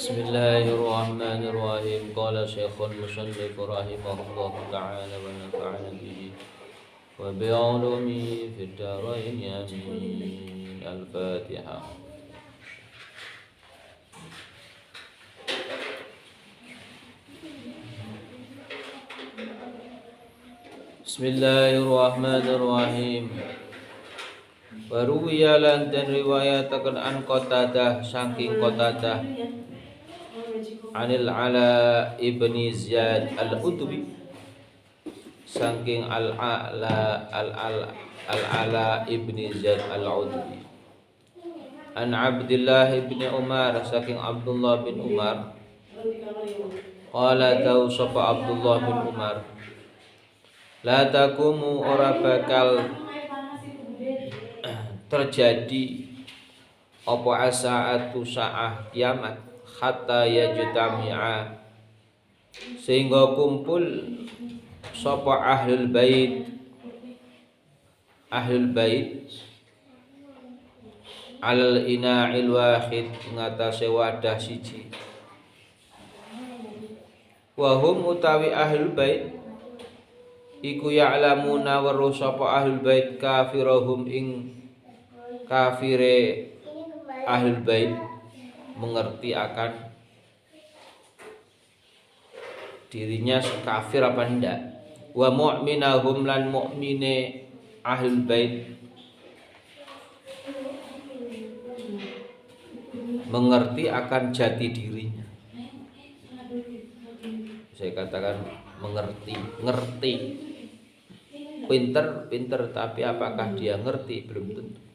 Bismillahirrahmanirrahim. Qala Syekhul Musannif rahimahullah ta'ala wa nafa'ana bihi wa bi'ulumi fid dharain amin. Al-Fatihah. Bismillahirrahmanirrahim. Waruwiya lan den riwayataken an Qatadah saking Qatadah Anil Ala ibni Ziyad al-Udwi saking Al-Ala ibni Ziyad al-Udwi an Abdullah ibni Umar saking Abdullah bin Umar qala tau sapa Abdullah bin Umar la takumu ora bakal terjadi apa asaatu sa'ah kiamat hatta yajtami'a sehingga kumpul sapa ahlul bait alal ina'il wahid ngatasé wadah siji wa hum utawi ahlul bait iku ya'lamuna weruh sapa ahlul bait kafirahum ing kafire ahlul bait mengerti akan dirinya kafir apa ndak wa mu'minahum lan mu'mine ahlul bait mengerti akan jati dirinya. Saya katakan ngerti pinter tapi apakah dia ngerti belum tentu.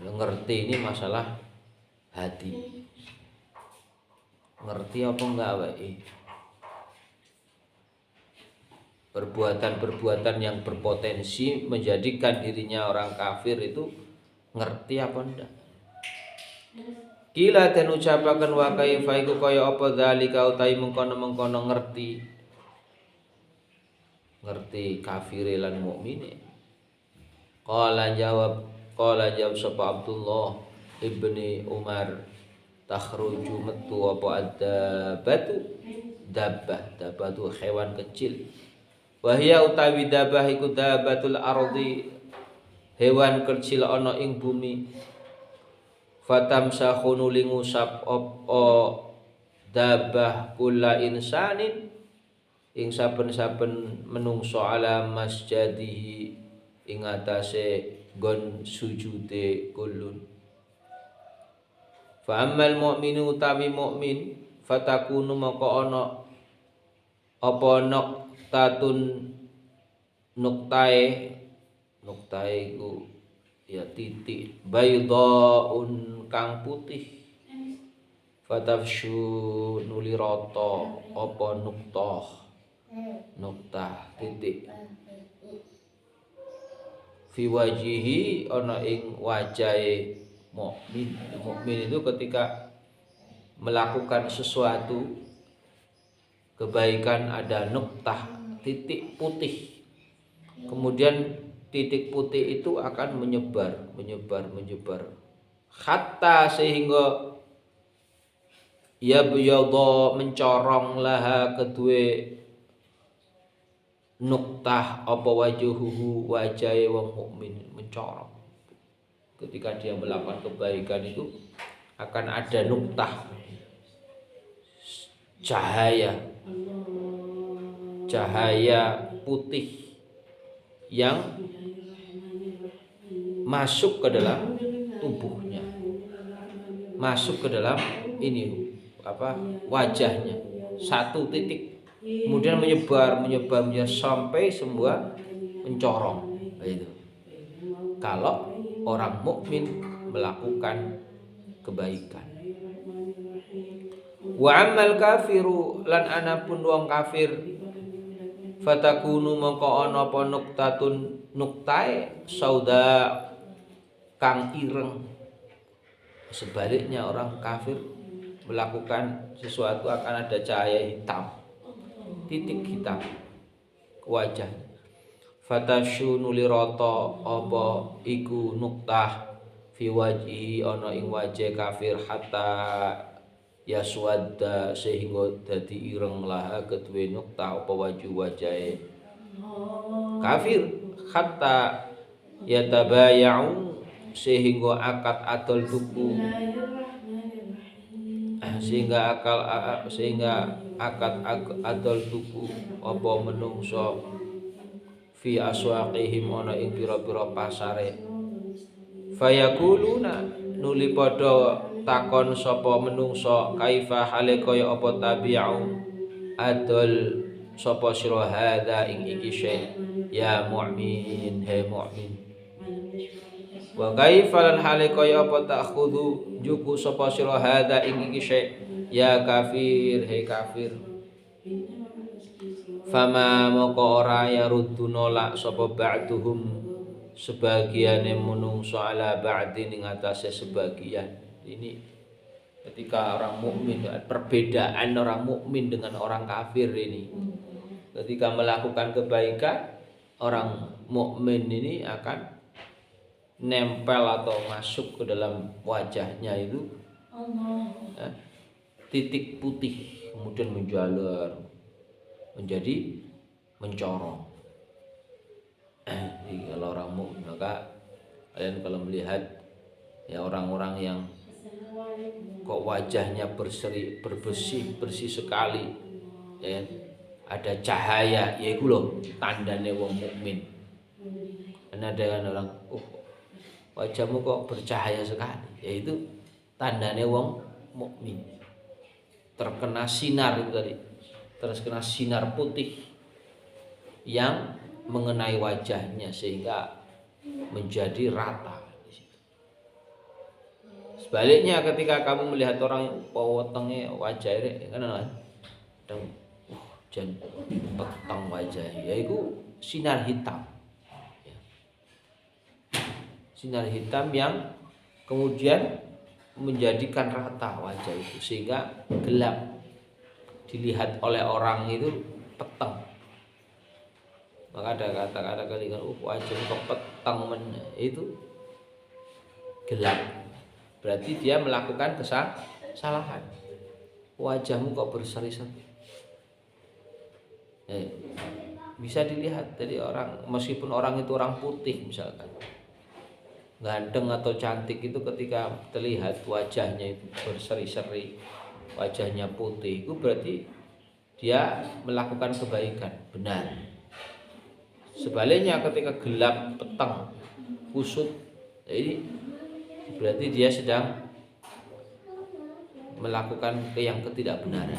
Ngerti ini masalah hati. Ngerti apa enggak wae? Perbuatan-perbuatan yang berpotensi menjadikan dirinya orang kafir itu ngerti apa enggak? Kila den ucapaken wa kaifa iku kaya apa zalika utahi mengkono-mengkono ngerti kafire lan mukmine. Qala jawab sapa Abdullah ibni Umar takhruju metu apa dabbah tu hewan kecil wahya utawi dabbah iku dabbatul ardi hewan kecil ana ing bumi fatamsahu nuli ngusap apa dabbah kula insanin ing saben-saben menungso ala masjadihi ing atase gon sujude kulun fa ammal mu'minu utawi mukmin fatakunu maka ana apa nuktae iku ya titik baydaun kang putih fatafshu nuli rata apa nuktah titik fi wajihi ana ing wajahe mukmin. Mukmin itu ketika melakukan sesuatu kebaikan ada nuktah titik putih. Kemudian titik putih itu akan menyebar hatta sehingga ya biyadha mencorong laha kedue nuktah apa wajuhu wajahe wong mukmin mencorong. Ketika dia melakukan kebaikan itu akan ada nuktah cahaya putih yang masuk ke dalam tubuhnya, masuk ke dalam wajahnya satu titik. Kemudian menyebar sampai semua mencorong. Itu kalau orang mukmin melakukan kebaikan. Wa ammal kafiru lan anapun wong kafir fatakunu mongko ana apa nuktae sauda kang ireng. Sebaliknya orang kafir melakukan sesuatu akan ada cahaya hitam, titik hitam ke wajahnya. Fatasyu nulirata apa iku nuktah fi wajhi ana ing wajah kafir hatta yaswadda sehingga dadi ireng laha kedue nuktah apa wajahe kafir hatta yatabaya'u sehingga akad adol tuku sehingga akad adol tuku apa menungso fi aswaqihim ana ing pira-pira pasare fayaquluna nuli padha takon sapa menungso kaifa hale kaya apa tabi'u adol sapa sira hadza ing iki syai ya mu'min he mu'min wa kaifa lan hale kaya apa takhudhu juku sapa sira hadza ing iki syai ya kafir he kafir fama moko ora ya ruddu nolak sapa ba'duhum sebagiane menungso ala ba'din ing atase sebagian. Ini ketika orang mukmin, perbedaan orang mukmin dengan orang kafir ini. Ketika melakukan kebaikan, orang mukmin ini akan nempel atau masuk ke dalam wajahnya itu titik putih, kemudian menjalar menjadi mencorong. Jadi kalau orang mukmin, maka kalian kalau melihat ya orang-orang yang kok wajahnya bersih sekali, ya, ada cahaya, ya itu loh tandane wong mukmin. Karena ada kan orang, wajahmu kok bercahaya sekali, yaitu tandane wong mukmin. Terkena sinar itu tadi. Terkena sinar putih yang mengenai wajahnya sehingga menjadi rata. Sebaliknya ketika kamu melihat orang wetenge wajahnya kan jan peteng wajahnya, yaitu sinar hitam. Sinar hitam yang kemudian menjadikan rata wajah itu sehingga gelap. Dilihat oleh orang itu peteng. Maka ada kata-kata kalian wajah kok peteng itu gelap. Berarti dia melakukan kesalahan. Wajahmu kok berseri-seri. Bisa dilihat dari orang, meskipun orang itu orang putih misalkan, ganteng atau cantik itu ketika terlihat wajahnya itu berseri-seri, wajahnya putih, itu berarti dia melakukan kebaikan, benar. Sebaliknya ketika gelap, petang, kusut, ini berarti dia sedang melakukan yang ketidakbenaran.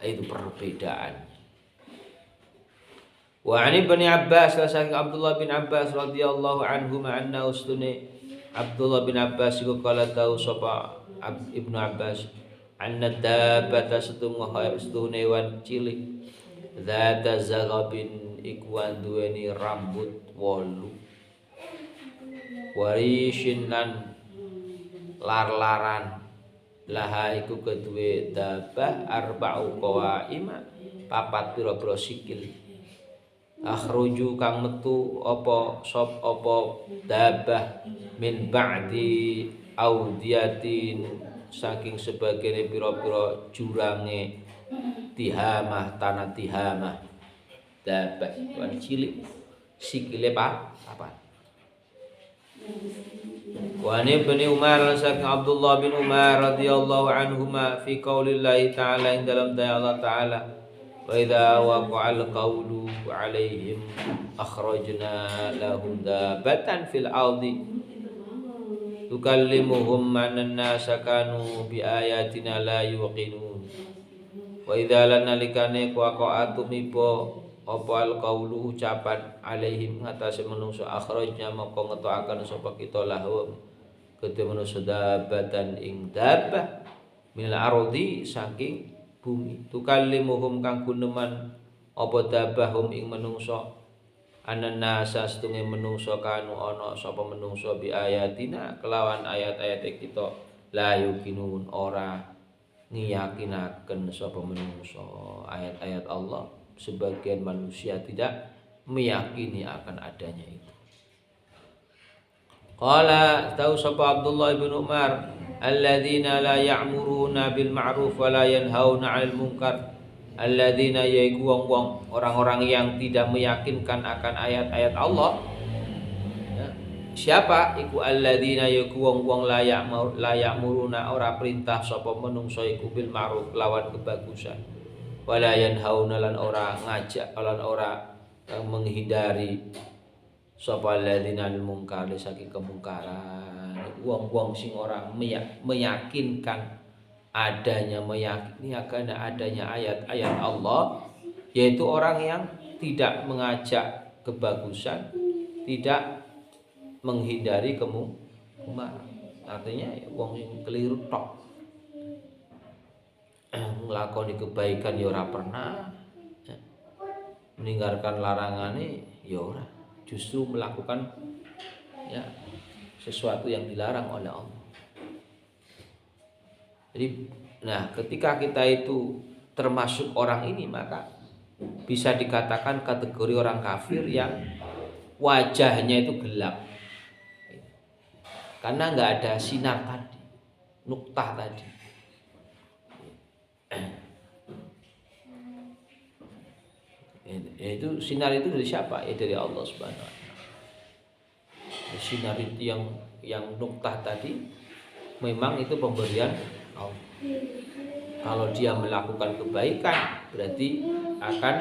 Itu perbedaan. Wa 'ani Ibnu Abbas saking Abdullah bin Abbas radhiyallahu anhu ma'anna ustuni Abdullah bin Abbas iku kala tau sapa Ibnu Abbas anna dabbata setune wan cilik zata zagabin iku duweni rambut 8 warishin lan lar-laran laha iku kedue dabbah arba'u qawaima papat pira-pira sikil akhruju kang metu apa sop apa dabbah min ba'di audiyatin saking sebagian pira-pira jurange tihamah tanah tihamah dabbah wan cilik sikile papat. Wa Ibnu Umar saking Abdullah bin Umar radhiyallahu anhuma fi qaulillahi ta'ala ing dalam daya Allah ta'ala wa idza waqa'al qawlu 'alaihim akhrajna lahum dabbatan fil ardi tukallimuhum manan nasa kanu bi ayatina la yuqinun wa idza lanalikane waqa'atum ipo apa alqaulu ucapan alaihim ngatasi menungso akhrajna moko ngetoaken sapa kita lahum kedhe menungso dabbatan ing dabbah minal ardi saking bumi tukallimuhum kang guneman apa dabbahum ing menungso ananasa sedunge menungso kanu ana sapa menungso bi ayatina kelawan ayat-ayat kita la yuqinun ora ngiyakinaken sapa menungso ayat-ayat Allah. Sebagian manusia tidak meyakini akan adanya itu. Qala tahu sapa Abdullah bin Umar, alladzina la ya'muruna bil ma'ruf wa la yanhauna 'anil munkar. Alladzina yaiku wong-wong orang-orang yang tidak meyakinkan akan ayat-ayat Allah. Ya. Siapa iku alladzina yaiku wong-wong la ya'muruna ora perintah sapa menungso iku bil ma'ruf lawan kebagusan. Wa la yanhauna lan ora ngajak lan ora menghindari sapa alladzina anil munkar saking kemungkaran. Wong-wong sing ora meyakinkan meyakini akan adanya ayat-ayat Allah, yaitu orang yang tidak mengajak kebagusan, tidak menghindari kemungkaran. Artinya wong yang keliru tok, nglakoni kebaikan ya ora pernah, meninggalkan larangane ya ora, justru melakukan ya sesuatu yang dilarang oleh Allah. Jadi, nah ketika kita itu termasuk orang ini, maka bisa dikatakan kategori orang kafir yang wajahnya itu gelap, karena nggak ada sinar tadi, nuktah tadi. Itu sinar itu dari siapa? Ya dari Allah Subhanahu wa taala. Sinar itu yang nuktah tadi memang itu pemberian Allah. Kalau dia melakukan kebaikan berarti akan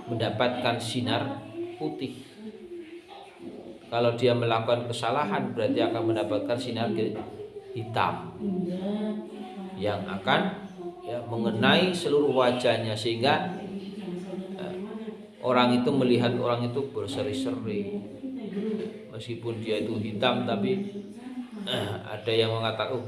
mendapatkan sinar putih. Kalau dia melakukan kesalahan berarti akan mendapatkan sinar hitam yang akan ya mengenai seluruh wajahnya, sehingga orang itu melihat orang itu berseri-seri. Meskipun dia itu hitam tapi ada yang mengatakan, oh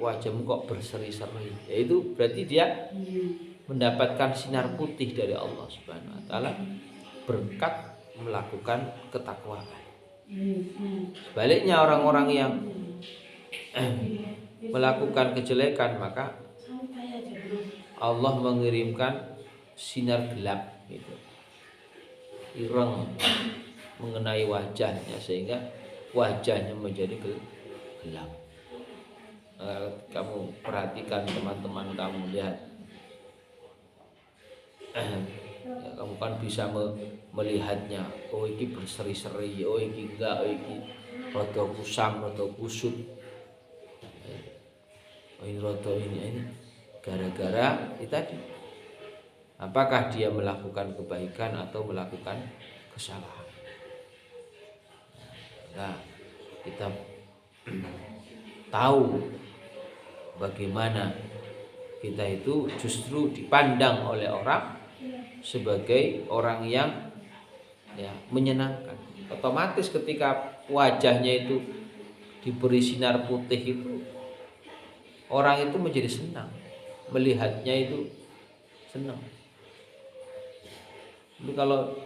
wajahmu kok berseri-seri. Yaitu berarti dia mendapatkan sinar putih dari Allah Subhanahu wa taala berkat melakukan ketakwaan. Sebaliknya orang-orang yang melakukan kejelekan, maka Allah mengirimkan sinar gelap gitu, ireng mengenai wajahnya sehingga wajahnya menjadi gelap. Kamu perhatikan teman-teman kamu, lihat ya, kamu kan bisa melihatnya. Oh ini berseri-seri, oh ini enggak, oh ini rada kusam, rada kusut, oh ini rada ini gara-gara itu tadi. Apakah dia melakukan kebaikan atau melakukan kesalahan? Nah, kita tahu bagaimana kita itu justru dipandang oleh orang sebagai orang yang ya menyenangkan. Otomatis ketika wajahnya itu diberi sinar putih itu, orang itu menjadi senang, melihatnya itu senang. Tapi kalau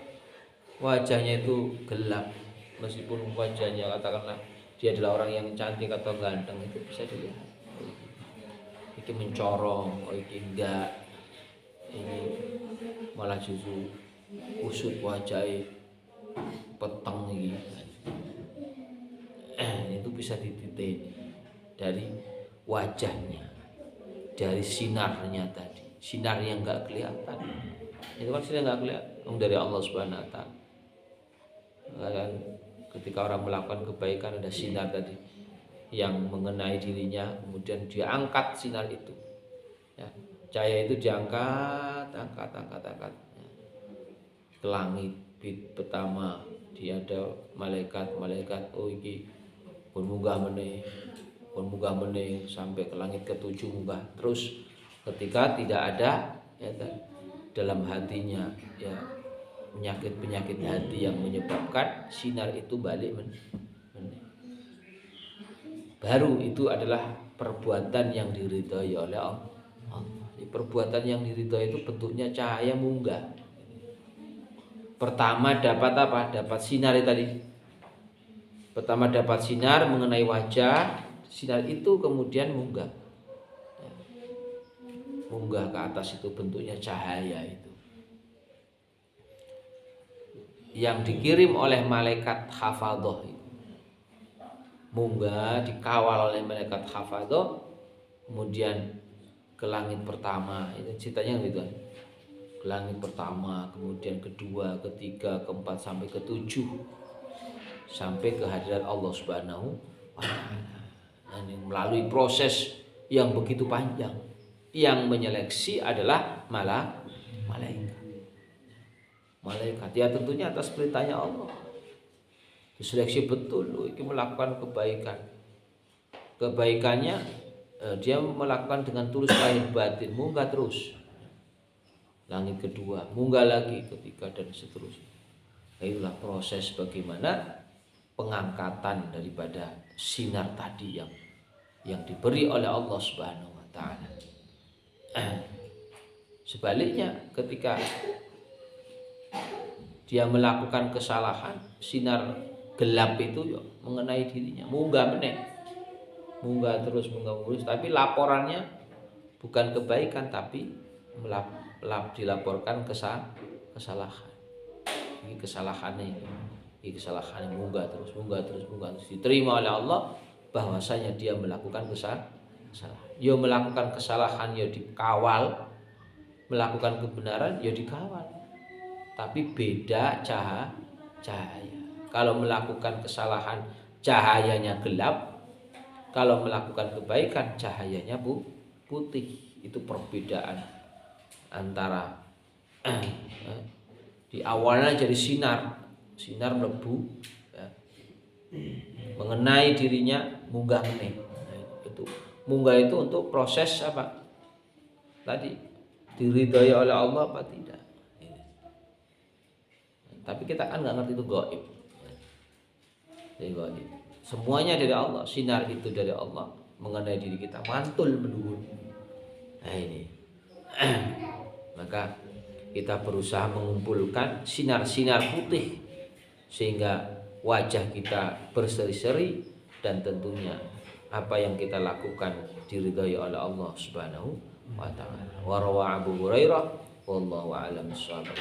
wajahnya itu gelap, meskipun wajahnya katakanlah dia adalah orang yang cantik atau ganteng, itu bisa dilihat. Ini mencorong, ini enggak, ini malah justru usut wajahnya peteng gitu. Itu bisa dititik dari wajahnya, dari sinarnya tadi, sinar yang enggak kelihatan. Itu kan sinar enggak kelihatan dari Allah Subhanahu wa taala. Ketika orang melakukan kebaikan ada sinar tadi yang mengenai dirinya, kemudian dia angkat sinar itu, ya, cahaya itu diangkat, angkat ke langit pertama. Dia ada malaikat, oh iki pun munggah meneh sampai ke langit ke-7 munggah terus. Ketika tidak ada ya, dalam hatinya ya penyakit hati yang menyebabkan sinar itu balik baru itu adalah perbuatan yang diridhai oleh Allah. Perbuatan yang diridhai itu bentuknya cahaya munggah. Pertama dapat apa? Dapat sinar tadi. Pertama dapat sinar mengenai wajah, sinar itu kemudian munggah. Munggah ke atas itu bentuknya cahaya itu. Yang dikirim oleh malaikat hafadhah itu. munggah dikawal oleh malaikat hafadho, kemudian ke langit pertama. Itu ceritanya gitu kan. Ke langit pertama, kemudian kedua, ketiga, keempat sampai ketujuh, sampai ke hadirat Allah Subhanahu wa taala. Ini melalui proses yang begitu panjang. Yang menyeleksi adalah malaikat. Malaikat ya tentunya atas perintahnya Allah. Diseleksi betul loh, ini melakukan kebaikan. Kebaikannya dia melakukan dengan tulus lahir batin, munggah terus. Langit kedua, munggah lagi, ketiga dan seterusnya. Itulah proses bagaimana pengangkatan daripada sinar tadi yang diberi oleh Allah Subhanahu wa taala. Sebaliknya ketika dia melakukan kesalahan, sinar gelap itu mengenai dirinya, munggah meneh. Munggah terus, tapi laporannya bukan kebaikan tapi dilaporkan kesalahan. Ini kesalahannya, munggah terus diterima oleh Allah bahwasanya dia melakukan kesalahan. Dia melakukan kesalahan ya dikawal, melakukan kebenaran ya dikawal. Tapi beda cahaya. Kalau melakukan kesalahan cahayanya gelap, kalau melakukan kebaikan cahayanya putih. Itu perbedaan antara di awalnya jadi sinar melebu ya, mengenai dirinya, munggah meneh. Itu munggah itu untuk proses apa? Tadi diridhoi oleh Allah apa tidak? Tapi kita kan nggak ngerti itu gaib. Jadi gaib. Semuanya dari Allah, sinar itu dari Allah mengenai diri kita, mantul menurun. Nah ini, maka kita berusaha mengumpulkan sinar-sinar putih sehingga wajah kita berseri-seri, dan tentunya apa yang kita lakukan diridhai oleh Allah Subhanahu wa taala. Wa rawa Abu Hurairah wallahu a'lam bissawab.